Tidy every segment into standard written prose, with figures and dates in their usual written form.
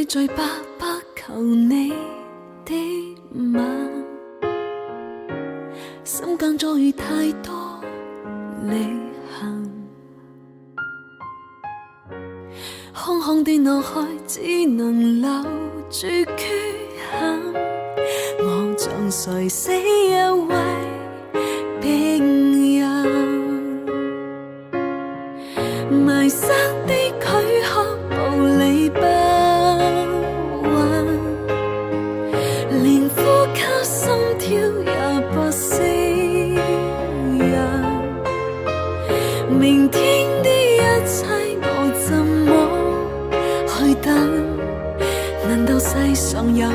的嘴巴不求你的吻，心間遭遇太多離恨，空空的腦海只能留住缺陷，我像垂死一位病人，迷失的軀殼步履不穩，連呼吸心跳也不適應，明天的一切我怎麼去等？難道世上有藥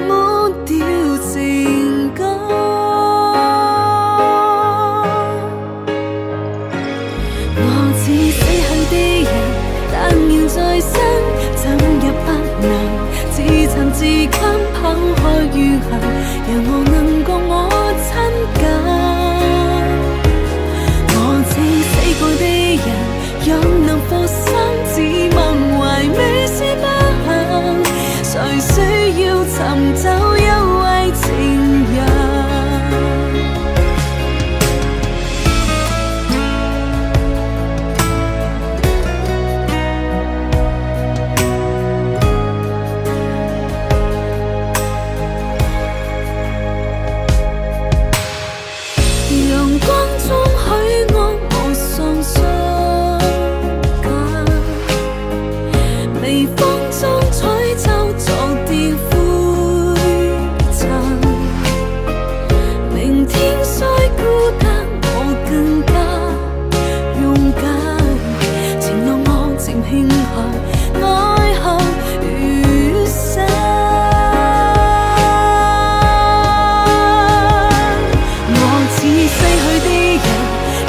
抹掉情感？我似死去的人，但願再生，怎也不能自尋自困，拋開怨恨，讓我能共我親近。我似死過的人，若能復生，只望懷美是不幸，誰需要尋找一位情人？陽光中許我無喪傷感，微風中吹奏昨天灰塵，明天雖孤單我更加勇敢，前路我漸慶幸愛後餘生。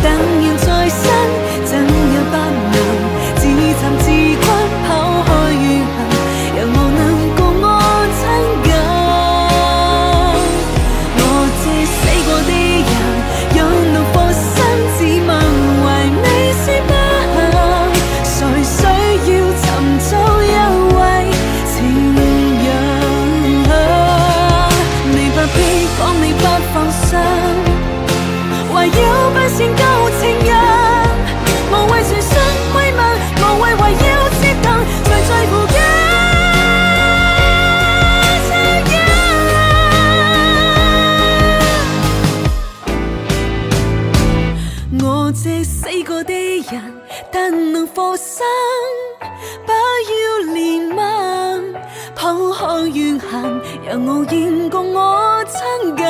但願再生，怎也不能自尋自困，拋開怨恨，讓我能共我親近。我這死過的人，若能復生，只問懷美是不幸，誰需要尋找一位情人？你不必講你不放心，懷繞不善舊情人，無謂傳信慰問，無謂圍繞折騰，誰在乎一隻人？我這死過的人，但能復生，不要憐憫，拋開怨恨，讓傲然共我親近。